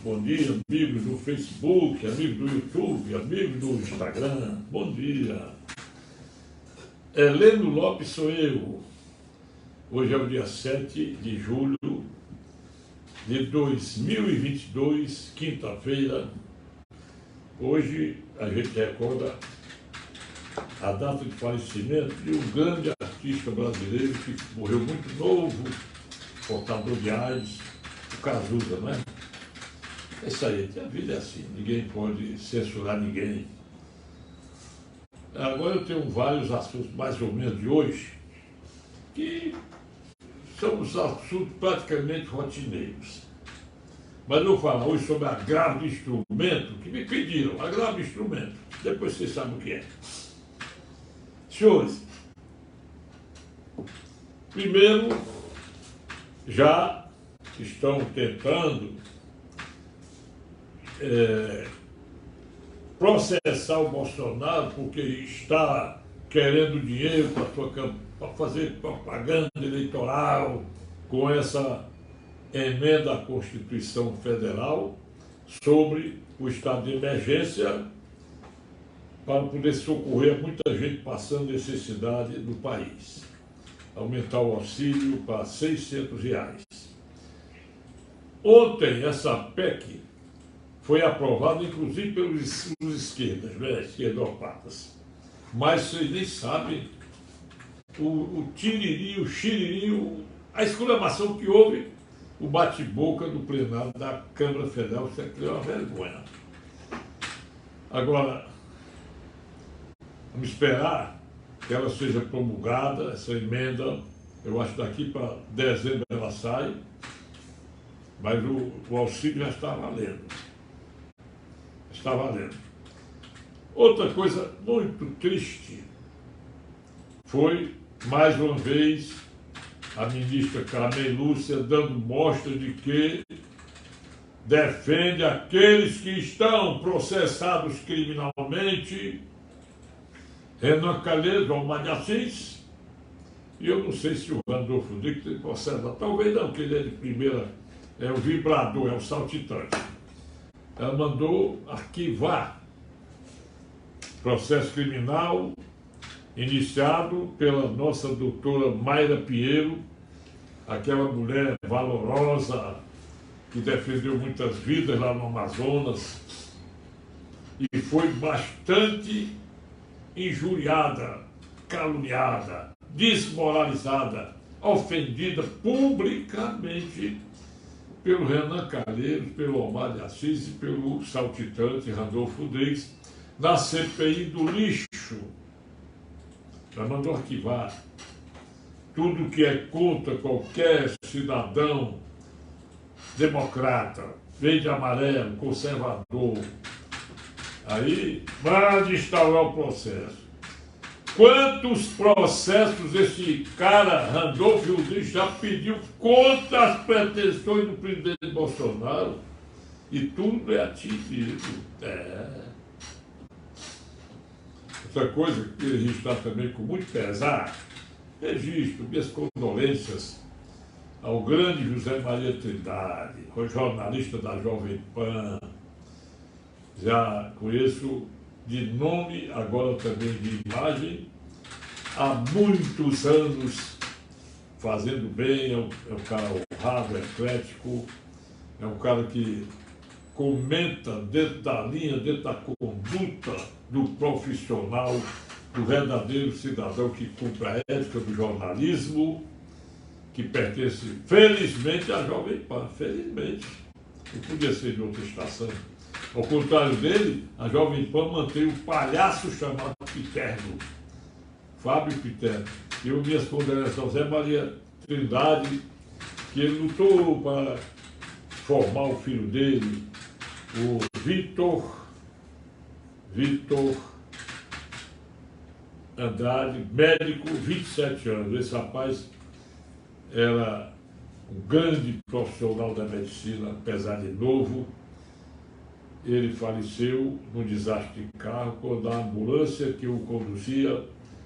bom dia, amigos do Facebook, amigos do YouTube, amigos do Instagram, bom dia. Heleno Lopes sou eu. Hoje é o dia 7 de julho de 2022, quinta-feira. Hoje a gente recorda a data de falecimento de um grande artista brasileiro que morreu muito novo, portador de AIDS, o Cazuza, né? É isso aí, a vida é assim, ninguém pode censurar ninguém. Agora eu tenho vários assuntos, mais ou menos de hoje, que são os assuntos praticamente rotineiros. Mas eu vou falar hoje sobre agravo de instrumento, que me pediram, agravo de instrumento. Depois vocês sabem o que é. Senhores, primeiro, já estão tentando processar o Bolsonaro porque está querendo dinheiro para fazer propaganda eleitoral com essa emenda à Constituição Federal sobre o estado de emergência para poder socorrer muita gente passando necessidade no país. Aumentar o auxílio para R$600. Ontem, essa PEC foi aprovada, inclusive, pelos esquerdas, né? Esquerdopatas. Mas vocês nem sabem o tiriri, o xiriri, a exclamação que houve, o bate-boca do plenário da Câmara Federal. Isso aqui é uma vergonha. Agora, vamos esperar que ela seja promulgada, essa emenda. Eu acho que daqui para dezembro ela sai, mas o auxílio já está valendo. Está valendo. Outra coisa muito triste foi, mais uma vez, a ministra Carmen Lúcia dando mostra de que defende aqueles que estão processados criminalmente, Renan Calheiros, Omar de Assis, e eu não sei se o Randolfo Rodrigues tem processo, talvez não, porque ele é de primeira, é o vibrador, é o saltitante. Ela mandou arquivar processo criminal iniciado pela nossa doutora Mayra Pinheiro, aquela mulher valorosa que defendeu muitas vidas lá no Amazonas e foi bastante injuriada, caluniada, desmoralizada, ofendida publicamente pelo Renan Calheiros, pelo Omar de Assis e pelo saltitante Randolfo Rodrigues, na CPI do lixo. Ela mandou arquivar tudo que é contra qualquer cidadão democrata, verde, amarelo, conservador. Aí, manda instaurar o processo. Quantos processos esse cara, Randolfo Rodrigues, já pediu contra as pretensões do presidente Bolsonaro? E tudo é atingido. Outra coisa que eu registrar também com muito pesar, registro minhas condolências ao grande José Maria Trindade, jornalista da Jovem Pan. Já conheço de nome, agora também de imagem, há muitos anos fazendo bem, é um cara honrado, eclético, é um cara que comenta dentro da linha, dentro da conduta do profissional, do verdadeiro cidadão que cumpre a ética do jornalismo, que pertence, felizmente, à Jovem Pan, felizmente. Não podia ser de outra estação. Ao contrário dele, a Jovem Pan mantém um palhaço chamado Piterno, Fábio Piterno. E eu minhas condolências ao Zé Maria Trindade, que ele lutou para formar o filho dele, o Vitor Andrade, médico, 27 anos. Esse rapaz era um grande profissional da medicina, apesar de novo. Ele faleceu num desastre de carro, quando a ambulância que o conduzia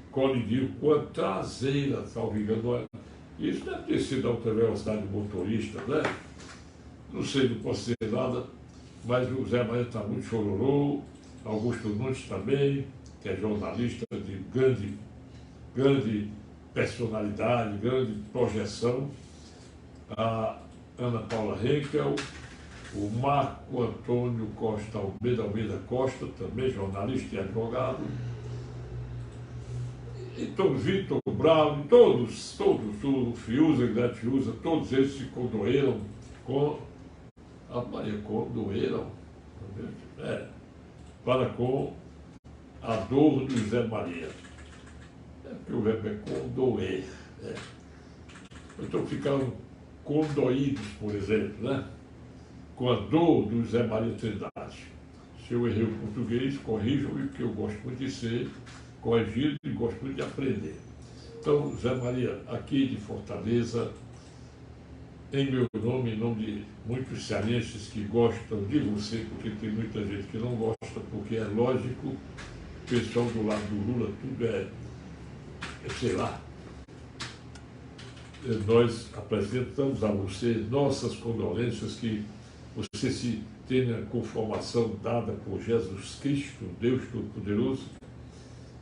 colidiu com a traseira, salvo engano. Isso deve ter sido a alta velocidade do motorista, né? Não sei, não posso dizer nada. mas o Zé Maria está muito chororô, Augusto Nunes também, que é jornalista de grande personalidade, grande projeção, a Ana Paula Henkel, o Marco Antônio Costa Almeida Costa, também jornalista e advogado, então Vitor Brown, todos, o Fiuza, Guilherme Fiuza, todos eles se condoeram com a Maria, condoeram, para com a dor do Zé Maria. É porque o verbo é condoer. Então ficaram condoídos, por exemplo, né? Com a dor do Zé Maria Trindade. Se eu errei o português, corrijam-me, porque eu gosto muito de ser corrigido e gosto muito de aprender. Então, Zé Maria, aqui de Fortaleza, em meu nome, em nome de muitos cearenses que gostam de você, porque tem muita gente que não gosta, porque é lógico, o pessoal do lado do Lula, tudo sei lá. Nós apresentamos a você nossas condolências, que você se tenha com formação dada por Jesus Cristo, Deus Todo-Poderoso,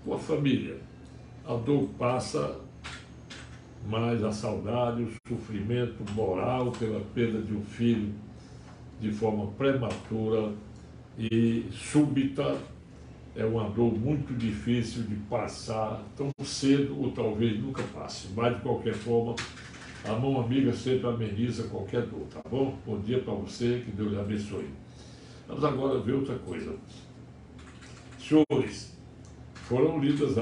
com a família. A dor passa, mas a saudade, o sofrimento moral pela perda de um filho de forma prematura e súbita é uma dor muito difícil de passar tão cedo, ou talvez nunca passe. Mas, de qualquer forma, a mão amiga sempre ameniza qualquer dor, tá bom? Bom dia para você, que Deus lhe abençoe. Vamos agora ver outra coisa. Senhores, foram lidas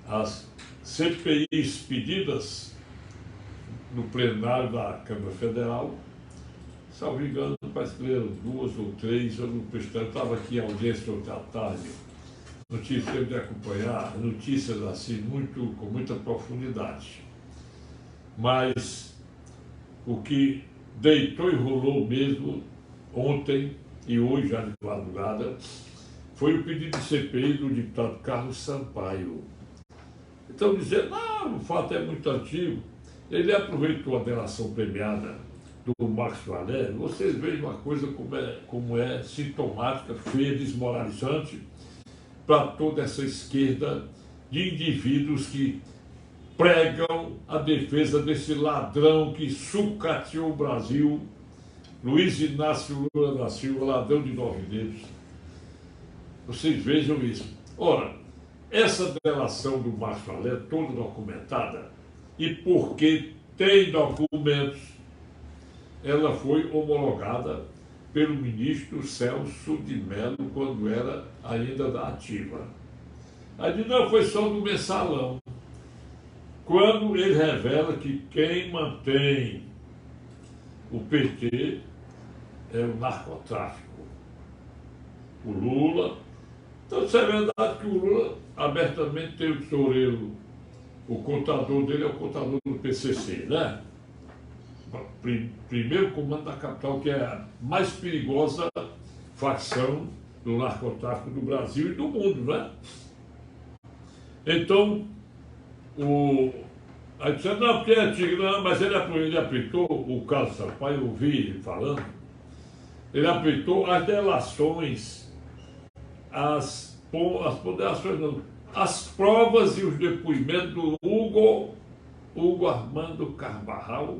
as CPIs pedidas no plenário da Câmara Federal. Salvo engano, parece que leram 2 ou 3, eu não prestei, estava aqui em audiência ontem à tarde, notícias de acompanhar, notícias assim, com muita profundidade. Mas o que deitou e rolou mesmo ontem e hoje, já de madrugada, foi o pedido de CPI do deputado Carlos Sampaio. Então, dizer, não, o fato é muito antigo, ele aproveitou a delação premiada do Marcos Valério. Vocês veem uma coisa como é sintomática, feia, desmoralizante para toda essa esquerda de indivíduos que pregam a defesa desse ladrão que sucateou o Brasil, Luiz Inácio Lula da Silva, ladrão de 9 dedos. Vocês vejam isso. Ora, essa delação do Marcos Valério, toda documentada, e porque tem documentos, ela foi homologada pelo ministro Celso de Mello, quando era ainda da Ativa. Aí não foi só do mensalão. Quando ele revela que quem mantém o PT é o narcotráfico. O Lula. Então, isso é verdade que o Lula abertamente tem o tesoureiro, o contador dele é o contador do PCC, né? Primeiro comando da capital, que é a mais perigosa facção do narcotráfico do Brasil e do mundo, né? Então, aí disse, não, porque é antigo, não, mas ele aplicou, o Carlos Sampaio, eu ouvi ele falando, ele aplicou as delações, as ponderações, não, as provas e os depoimentos do Hugo Armando Carvajal,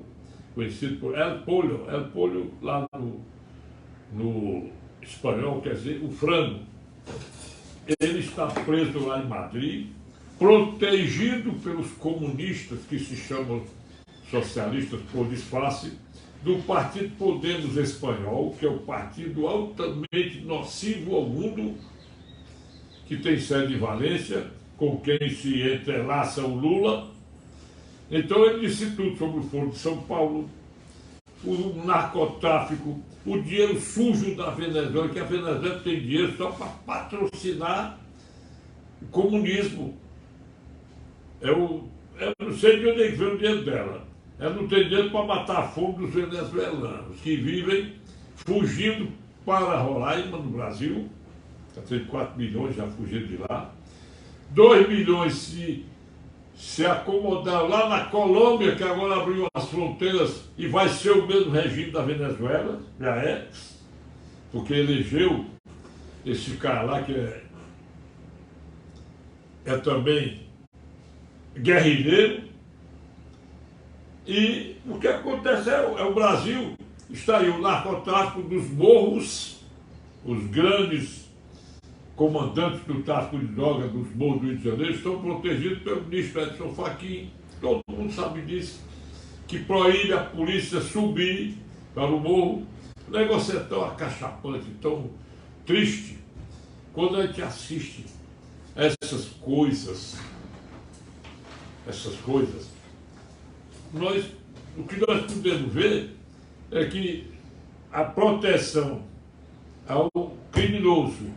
conhecido por El Pollo lá no espanhol, quer dizer, o frango. Ele está preso lá em Madrid, protegido pelos comunistas, que se chamam socialistas por disfarce, do Partido Podemos Espanhol, que é o partido altamente nocivo ao mundo, que tem sede em Valência, com quem se entrelaça o Lula. Então ele disse tudo sobre o Foro de São Paulo, o narcotráfico, o dinheiro sujo da Venezuela, que a Venezuela tem dinheiro só para patrocinar o comunismo. Eu não sei de onde é que vem o dinheiro dela. Ela não tem dinheiro para matar a fome dos venezuelanos, que vivem fugindo para Roraima, no Brasil. Já tem 4 milhões já fugindo de lá. 2 milhões se acomodaram lá na Colômbia, que agora abriu as fronteiras e vai ser o mesmo regime da Venezuela, já é. porque elegeu esse cara lá que é também guerrilheiro. E o que acontece é o Brasil, está aí o narcotráfico dos morros, os grandes comandantes do tráfico de drogas dos morros do Rio de Janeiro estão protegidos pelo ministro Edson Fachin, todo mundo sabe disso, que proíbe a polícia subir para o morro. O negócio é tão acachapante, tão triste, quando a gente assiste essas coisas, o que nós podemos ver é que a proteção ao criminoso,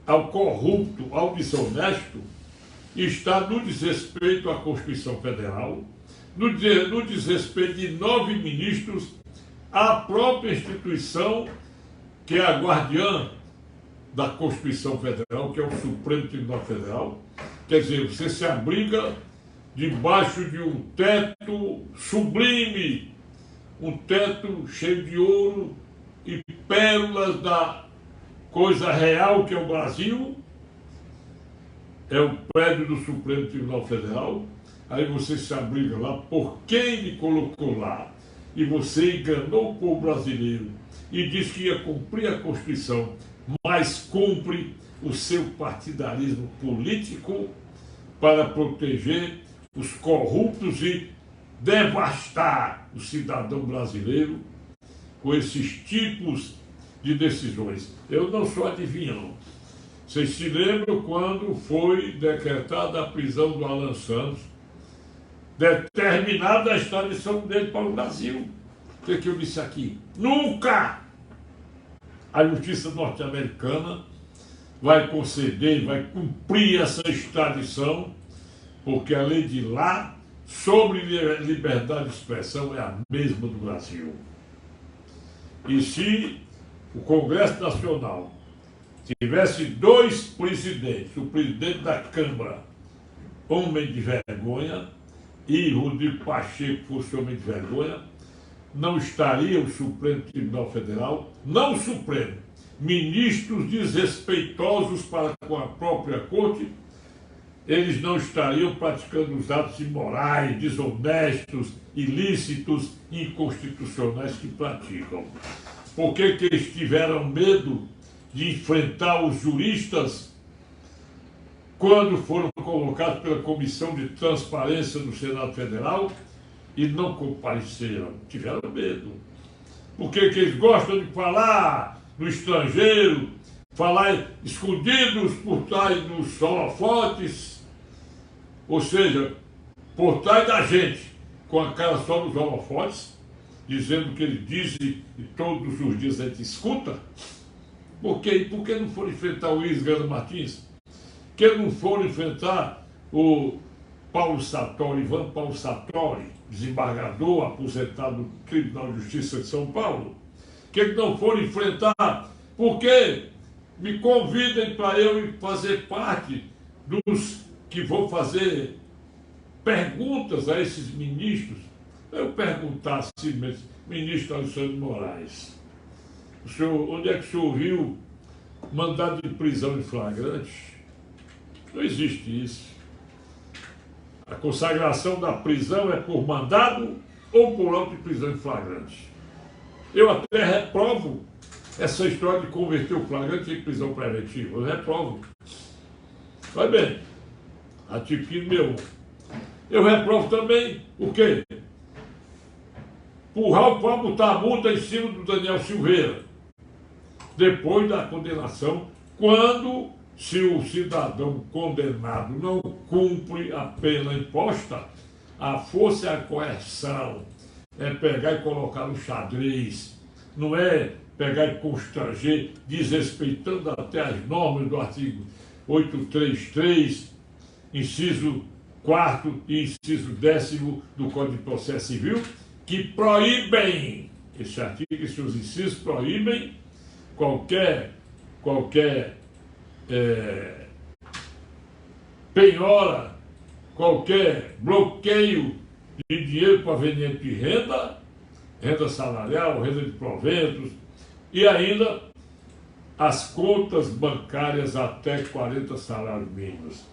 ao corrupto, ao desonesto, está no desrespeito à Constituição Federal, no desrespeito de 9 ministros à própria instituição que é a guardiã da Constituição Federal, que é o Supremo Tribunal Federal. Quer dizer, você se abriga debaixo de um teto sublime, um teto cheio de ouro e pérolas da coisa real que é o Brasil, é o prédio do Supremo Tribunal Federal. Aí você se abriga lá por quem lhe colocou lá, e você enganou o povo brasileiro e disse que ia cumprir a Constituição, mas cumpre o seu partidarismo político para proteger os corruptos e devastar o cidadão brasileiro com esses tipos de decisões. Eu não sou adivinhão. Vocês se lembram quando foi decretada a prisão do Alan Santos, determinada a extradição dele para o Brasil? O que eu disse aqui? Nunca a justiça norte-americana vai conceder, vai cumprir essa extradição, porque a lei de lá sobre liberdade de expressão é a mesma do Brasil. E se o Congresso Nacional tivesse 2 presidentes, o presidente da Câmara, homem de vergonha, e Rodrigo Pacheco fosse homem de vergonha, não estaria o Supremo Tribunal Federal, não o Supremo, ministros desrespeitosos para com a própria Corte, eles não estariam praticando os atos imorais, desonestos, ilícitos, inconstitucionais que praticam. Por que eles tiveram medo de enfrentar os juristas quando foram colocados pela Comissão de Transparência do Senado Federal e não compareceram? Tiveram medo. Por que eles gostam de falar no estrangeiro, falar escondidos por trás dos holofotes, ou seja, por trás da gente, com a cara só nos holofotes, dizendo o que ele diz e todos os dias a gente escuta? Por quê? Por que não foram enfrentar o Luiz Gana Martins? Por que não foram enfrentar o Paulo Sartori, Ivan Paulo Sartori, desembargador aposentado do Tribunal de Justiça de São Paulo? Por que não foram enfrentar? Porque me convidem para eu fazer parte dos que vão fazer perguntas a esses ministros. Eu perguntasse, ministro Alexandre de Moraes, o senhor, onde é que o senhor viu mandado de prisão em flagrante? Não existe isso. A consagração da prisão é por mandado ou por auto de prisão em flagrante. Eu até reprovo essa história de converter o flagrante em prisão preventiva. Eu reprovo. Vai bem, artigo 5.001. Eu reprovo também o quê? Para botar a multa em cima do Daniel Silveira, depois da condenação, quando, se o cidadão condenado não cumpre a pena imposta, a força e a coerção é pegar e colocar no xadrez, não é pegar e constranger, desrespeitando até as normas do artigo 833, inciso 4º e inciso 10º do Código de Processo Civil, que proíbem, esse artigo e seus incisos proíbem qualquer penhora, qualquer bloqueio de dinheiro proveniente de renda salarial, renda de proventos, e ainda as contas bancárias até 40 salários mínimos.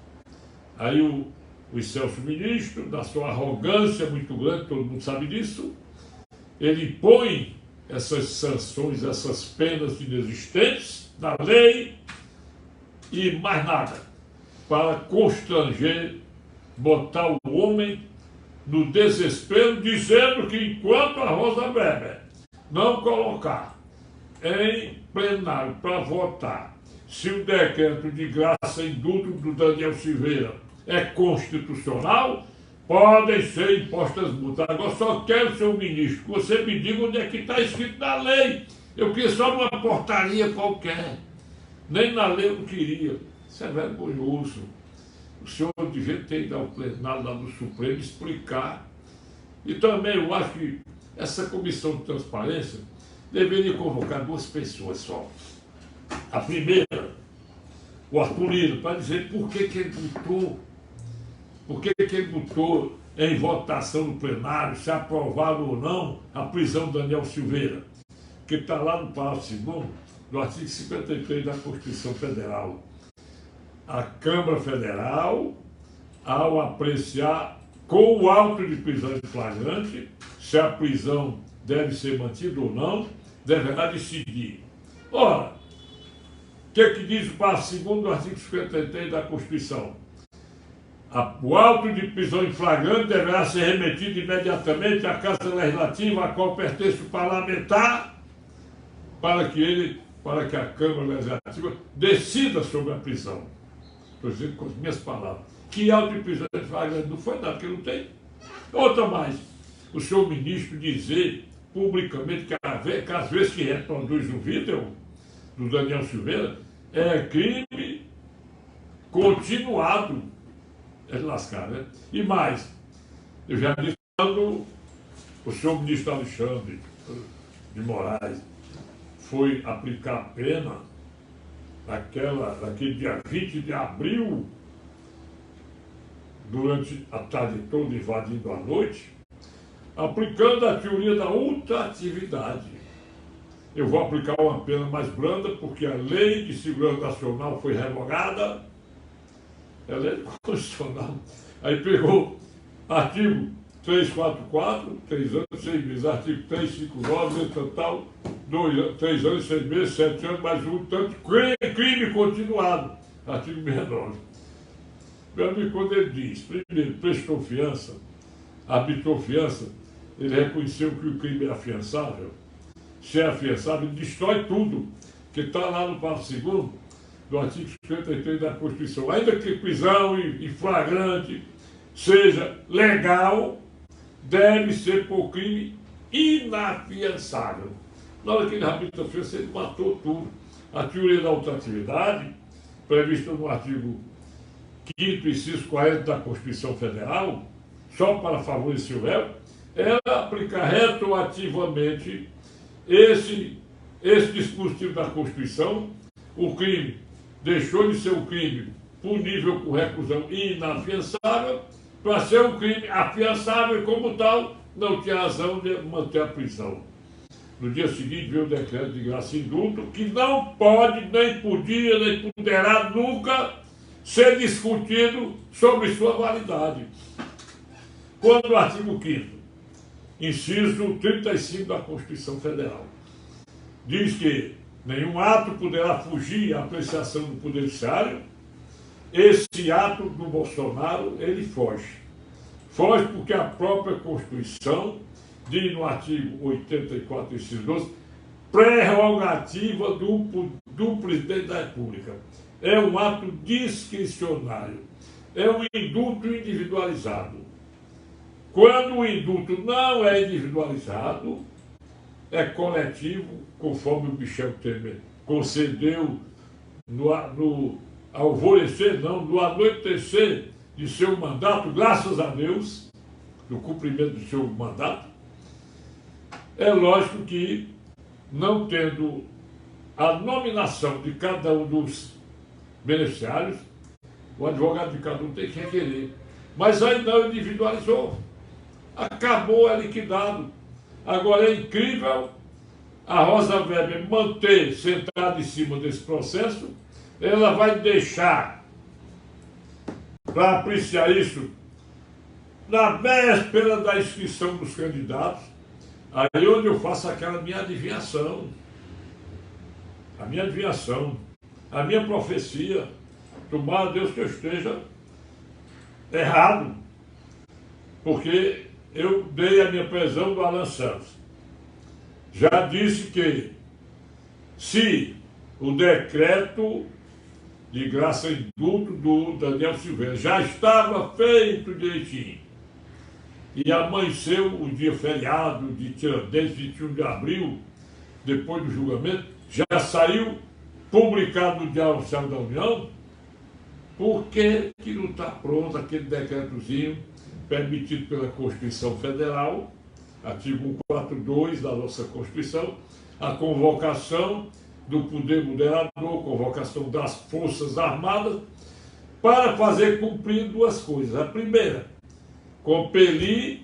Aí o excelso ministro, da sua arrogância muito grande, todo mundo sabe disso, ele põe essas sanções, essas penas inexistentes na lei e mais nada, para constranger, botar o homem no desespero, dizendo que enquanto a Rosa Weber não colocar em plenário para votar se o decreto de graça e indulto do Daniel Silveira é constitucional, podem ser impostas multas. Agora só quero, senhor ministro, que você me diga onde é que está escrito na lei. Eu queria só numa portaria qualquer. Nem na lei eu não queria. Isso é vergonhoso. O senhor devia ter ido ao plenário lá do Supremo explicar. E também eu acho que essa comissão de transparência deveria convocar duas pessoas só. A primeira, o Arthur Lira, para dizer por que ele botou em votação no plenário, se aprovado ou não, a prisão do Daniel Silveira, que está lá no parágrafo 2º do artigo 53 da Constituição Federal. A Câmara Federal, ao apreciar com o auto de prisão em flagrante, se a prisão deve ser mantida ou não, deverá decidir. Ora, o que diz o parágrafo 2º do artigo 53 da Constituição? O auto de prisão em flagrante deverá ser remetido imediatamente à Casa Legislativa, a qual pertence o parlamentar, para que a Câmara Legislativa decida sobre a prisão. Estou dizendo com as minhas palavras. Que auto de prisão em flagrante não foi nada, porque não tem. Outra mais, o senhor ministro dizer publicamente que às vezes que reproduz o vídeo do Daniel Silveira é crime continuado. É de lascar, né? E mais, eu já disse quando o senhor ministro Alexandre de Moraes foi aplicar a pena naquele dia 20 de abril, durante a tarde toda, invadindo a noite, aplicando a teoria da ultratividade. Eu vou aplicar uma pena mais branda, porque a Lei de Segurança Nacional foi revogada, a lei constitucional. Aí pegou artigo 344, 3 anos, 6 meses, artigo 359, total, 3 anos, 6 meses, 7 anos, mais um tanto, crime continuado, artigo 69. Meu amigo, quando ele diz, primeiro, prestou fiança, arbitrou fiança, ele reconheceu que o crime é afiançável. Se é afiançável, ele destrói tudo, que está lá no parágrafo 2º do artigo 53 da Constituição. Ainda que prisão e flagrante seja legal, deve ser por crime inafiançável. Na hora que ele arbitrou fiança, ele matou tudo. A teoria da ultratividade, prevista no artigo 5º, inciso 40 da Constituição Federal, só para favorecer o réu, ela aplicar retroativamente esse dispositivo da Constituição. O crime deixou de ser um crime punível com reclusão inafiançável para ser um crime afiançável e, como tal, não tinha razão de manter a prisão. No dia seguinte veio o decreto de graça e indulto, que não pode, nem podia, nem poderá nunca ser discutido sobre sua validade. Quando o artigo 5º, inciso 35 da Constituição Federal, diz que nenhum ato poderá fugir à apreciação do Poder Judiciário, esse ato do Bolsonaro, ele foge. Foge porque a própria Constituição diz no artigo 84, inciso 12, prerrogativa do Presidente da República. É um ato discricionário, é um indulto individualizado. Quando o indulto não é individualizado, é coletivo, conforme o Michel Temer concedeu no alvorecer, não, no anoitecer de seu mandato, graças a Deus, no cumprimento do seu mandato. É lógico que, não tendo a nominação de cada um dos beneficiários, o advogado de cada um tem que requerer. Mas aí não individualizou. Acabou, é liquidado. Agora é incrível a Rosa Weber manter sentada em cima desse processo, ela vai deixar para apreciar isso na véspera da inscrição dos candidatos, aí onde eu faço aquela minha adivinhação, a minha profecia. Tomara Deus que eu esteja errado, porque eu dei a minha prisão do Alan Santos. Já disse que se o decreto de graça e indulto do Daniel Silveira já estava feito direitinho, e amanheceu o dia feriado de Tiradentes, 21 de abril, depois do julgamento, já saiu publicado no Diário Oficial da União, por que não está pronto aquele decretozinho permitido pela Constituição Federal, artigo 142 da nossa Constituição, a convocação do poder moderador, convocação das Forças Armadas, para fazer cumprir duas coisas. A primeira, compelir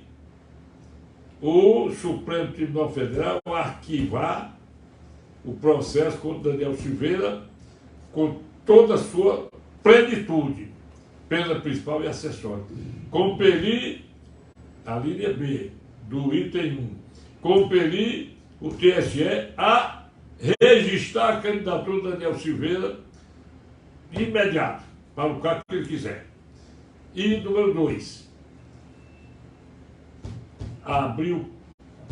o Supremo Tribunal Federal a arquivar o processo contra Daniel Silveira com toda a sua plenitude, pena principal e acessória. Compelir a linha B do item 1, compelir o TSE a registrar a candidatura do Daniel Silveira de imediato, para o cargo que ele quiser. E número 2, abrir o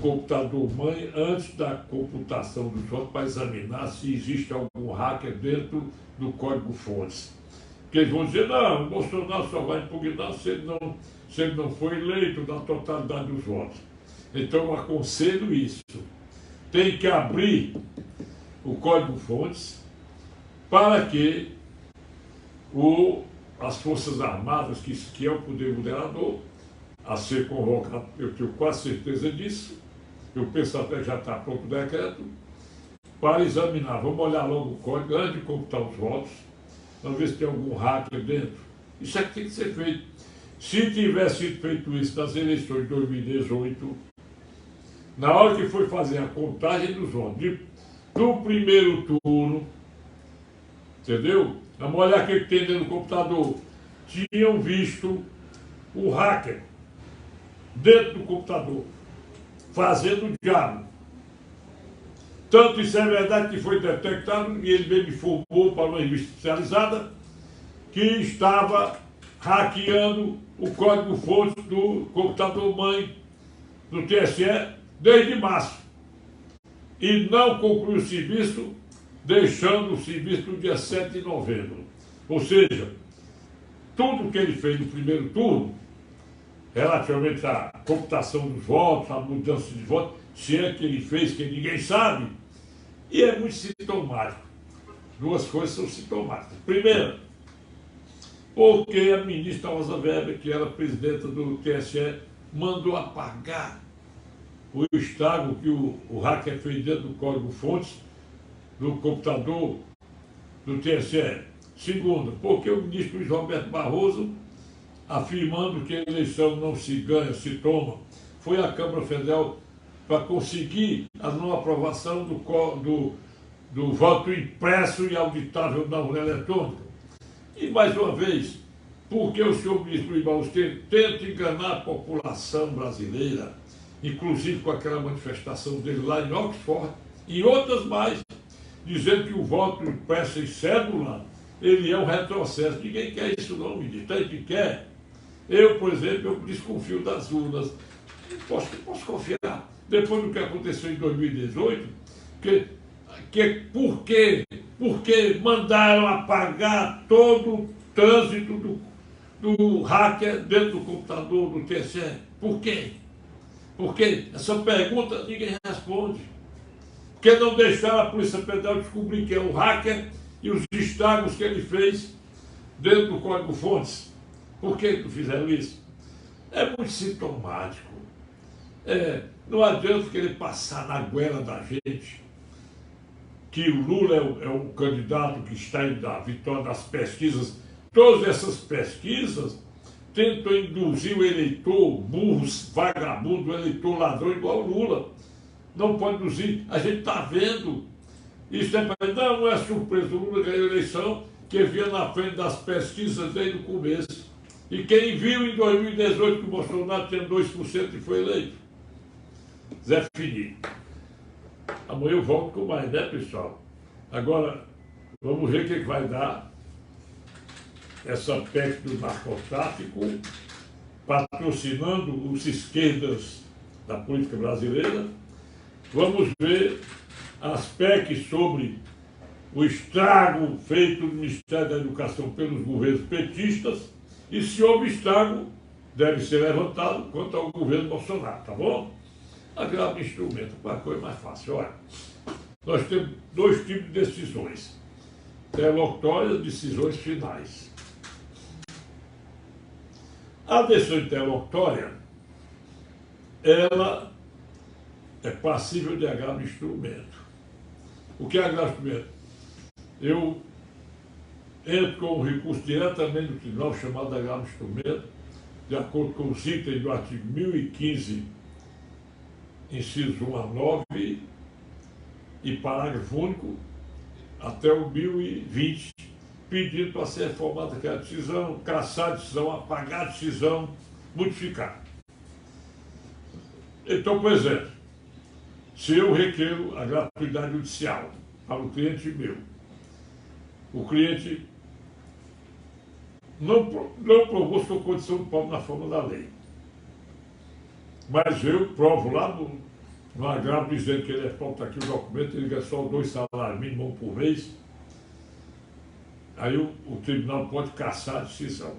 computador-mãe antes da computação dos votos para examinar se existe algum hacker dentro do código-fontes. Porque eles vão dizer, não, o Bolsonaro só vai impugnar se ele não for eleito na totalidade dos votos. Então eu aconselho isso. Tem que abrir o código-fontes para que as Forças Armadas, que é o poder moderador, a ser convocado, eu tenho quase certeza disso, eu penso até que já está pronto o decreto, para examinar. Vamos olhar logo o código antes de computar os votos, vamos ver se tem algum hacker dentro. Isso é que tem que ser feito. Se tivesse sido feito isso nas eleições de 2018, na hora que foi fazer a contagem dos votos do primeiro turno, entendeu? Vamos olhar o que tem dentro do computador. Tinham visto o hacker dentro do computador, fazendo o diabo. Tanto isso é verdade que foi detectado, e ele mesmo informou para uma revista especializada, que estava hackeando o código-fonte do computador-mãe do TSE desde março. E não concluiu o serviço, deixando o serviço no dia 7 de novembro. Ou seja, tudo que ele fez no primeiro turno, relativamente à computação dos votos, à mudança de votos, se é que ele fez, que ninguém sabe, e é muito sintomático. Duas coisas são sintomáticas. Primeiro, porque a ministra Rosa Weber, que era presidenta do TSE, mandou apagar o estrago que o hacker fez dentro do código-fontes do computador do TSE. Segundo, porque o ministro Luiz Roberto Barroso, afirmando que a eleição não se ganha, se toma, foi à Câmara Federal para conseguir a não aprovação do voto impresso e auditável na urna eletrônica. E, mais uma vez, porque o senhor ministro Luiz Barroso tenta enganar a população brasileira, inclusive com aquela manifestação dele lá em Oxford, e outras mais, dizendo que o voto impresso em cédula, ele é um retrocesso. Ninguém quer isso não, ministro. Tem que quer. Eu, por exemplo, eu desconfio das urnas. Posso confiar. Depois do que aconteceu em 2018, por que mandaram apagar todo o trânsito do hacker dentro do computador do TSE? Por quê? Porque essa pergunta ninguém responde. Porque não deixaram a Polícia Federal descobrir quem é o hacker e os estragos que ele fez dentro do código-fontes. Por que não fizeram isso? É muito sintomático. Não adianta querer passar na goela da gente que o Lula é um candidato que está indo à vitória das pesquisas. Todas essas pesquisas tentam induzir o eleitor burro, vagabundo, o eleitor ladrão igual o Lula. não pode induzir. A gente está vendo. Isso não é surpresa. O Lula ganhou a eleição, que vinha na frente das pesquisas desde o começo. E quem viu em 2018 que o Bolsonaro tinha 2% e foi eleito? Zé Fini. Amanhã eu volto com mais, né, pessoal? Agora, vamos ver o que vai dar essa PEC do narcotráfico, patrocinando os esquerdas da política brasileira. Vamos ver as PECs sobre o estrago feito no Ministério da Educação pelos governos petistas e se houve estrago, deve ser levantado quanto ao governo Bolsonaro, tá bom? Agravo de instrumento, uma coisa mais fácil. Olha, nós temos dois tipos de decisões: interlocutórias e decisões finais. A decisão interlocutória, ela é passível de agravo de instrumento. O que é agravo de instrumento? Eu entro com um recurso diretamente do tribunal chamado de agravo de instrumento, de acordo com os itens do artigo 1015, incisos 1 a 9 e parágrafo único, até o 1020, pedindo para ser reformada aquela decisão, cassar a decisão, apagar a decisão, modificar. Então, por exemplo, se eu requeiro a gratuidade judicial para o cliente meu, o cliente não provou sua condição de pobre na forma da lei, mas eu provo lá no agravo dizendo que ele é pobre, está aqui o documento, ele ganha só 2 salários mínimos por mês, aí o tribunal pode cassar a decisão.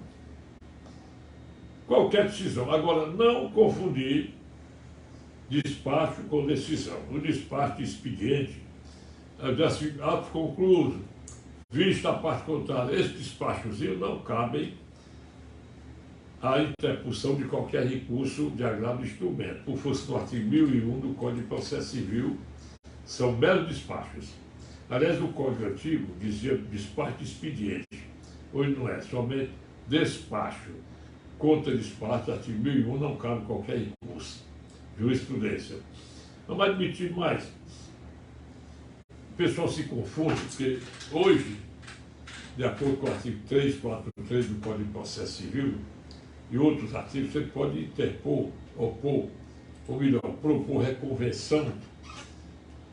Qualquer decisão. Agora, não confundir despacho com decisão. O despacho de expediente, assim, ato concluso, vista a parte contrária, esse despachozinho não cabe à interposição de qualquer recurso de agravo de instrumento. Por força do artigo 1001 do Código de Processo Civil, são meros despachos. Aliás, o Código Antigo dizia despacho de expediente. Hoje não é, somente despacho. Contra despacho, artigo 1001, não cabe qualquer recurso. Jurisprudência. Não vai admitir mais. O pessoal se confunde, porque hoje, de acordo com o artigo 343 do Código de Processo Civil e outros artigos, você pode interpor, opor, ou melhor, propor reconvenção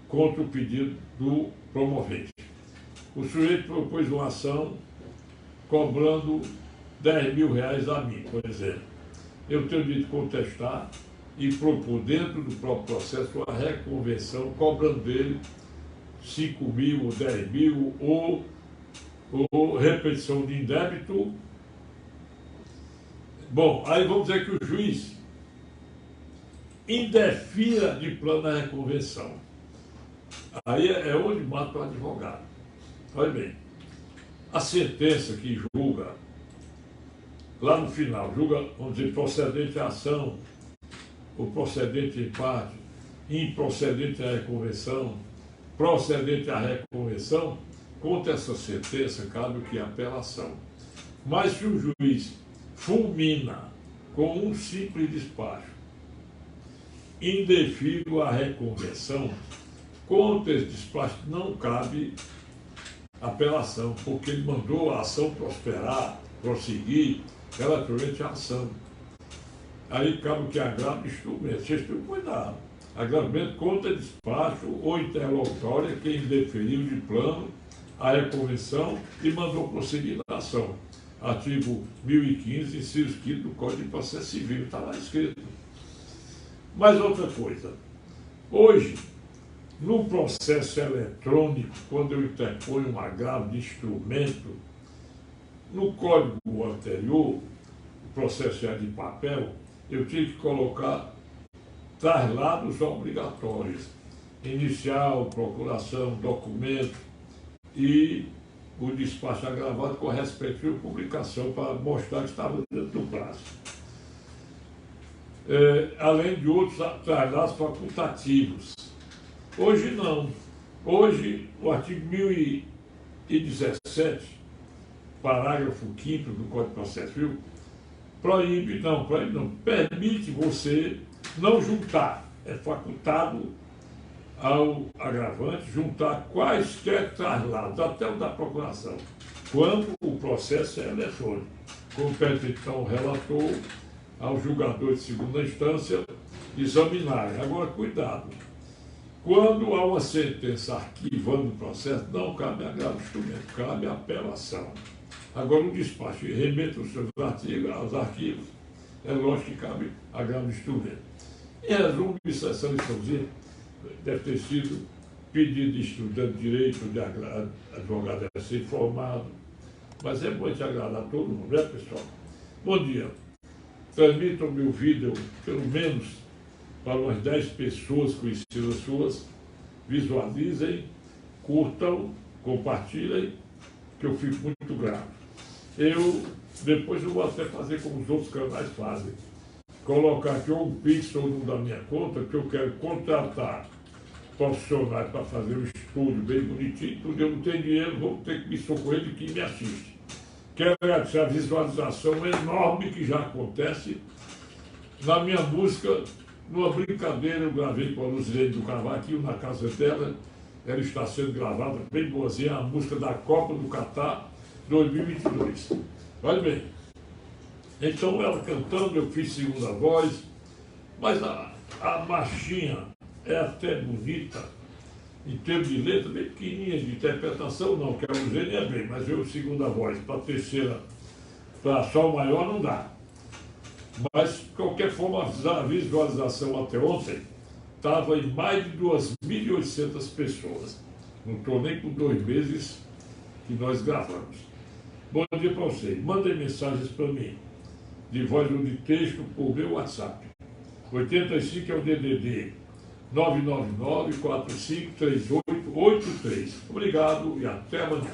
contra o pedido do promovente. O sujeito propôs uma ação cobrando R$10.000 a mim, por exemplo. Eu tenho o direito de contestar e propor dentro do próprio processo uma reconvenção cobrando dele 5.000 ou 10.000 ou repetição de indébito. Bom, aí vamos dizer que o juiz indefira de plano a reconvenção. Aí é onde mata o advogado. Olha bem, a sentença que julga, lá no final, julga, vamos dizer, procedente à ação, ou procedente a empate, improcedente à reconvenção, procedente à reconvenção, contra essa sentença cabe o que? Apelação. Mas se o juiz fulmina com um simples despacho, indefiro a reconvenção, contra esse despacho não cabe apelação, porque ele mandou a ação prosperar, prosseguir, relativamente à ação. Aí cabe o que? Agravo de instrumento. Vocês têm que cuidar. Agravamento contra despacho ou interlocutória, quem indeferiu de plano a reconvenção e mandou prosseguir na ação. Artigo 1015, inciso 5 do Código de Processo Civil, está lá escrito. Mas outra coisa, hoje, no processo eletrônico, quando eu interponho um agravo de instrumento, no código anterior, o processo era de papel, eu tinha que colocar traslados obrigatórios, inicial, procuração, documento e o despacho agravado com a respectiva publicação para mostrar que estava dentro do prazo. Além de outros traslados facultativos. Hoje não. Hoje, o artigo 1017, parágrafo 5º do Código de Processo Civil, permite você não juntar, é facultado ao agravante juntar quaisquer traslados, até o da procuração, quando o processo é eletrônico. Compete, então, o relator ao julgador de segunda instância examinarem. Agora, cuidado. Quando há uma sentença arquivando o processo, não cabe agravo de instrumento, cabe apelação. Agora, o despacho remeta os seus artigos aos arquivos, é lógico que cabe agravo de instrumento. Em resumo, essa liçãozinha deve ter sido pedido de estudante de direito, de advogado deve ser informado, mas é bom te agradar a todo mundo, né, pessoal? Bom dia. Transmitam meu vídeo, pelo menos, para umas 10 pessoas conhecidas suas, visualizem, curtam, compartilhem, que eu fico muito grato. Depois eu vou até fazer como os outros canais fazem, colocar aqui ou um Pix ou um da minha conta, que eu quero contratar profissionais para fazer um estúdio bem bonitinho, porque eu não tenho dinheiro, vou ter que me socorrer de quem me assiste. Quero agradecer a visualização enorme que já acontece na minha música. Numa brincadeira, eu gravei com a Luzilene do Carvalho, na casa dela, ela está sendo gravada bem boazinha, a música da Copa do Catar 2022. Olha bem, então ela cantando, eu fiz segunda voz, mas a marchinha é até bonita, em termos de letra, bem pequenininha, de interpretação não, que a Luzilene é bem, mas eu segunda voz, para a terceira, para sol maior não dá. Mas, de qualquer forma, a visualização até ontem estava em mais de 2.800 pessoas. Não estou nem com 2 meses que nós gravamos. Bom dia para vocês. Mandem mensagens para mim, de voz ou de texto, por meu WhatsApp. 85 é o DDD 999-453883. Obrigado e até amanhã.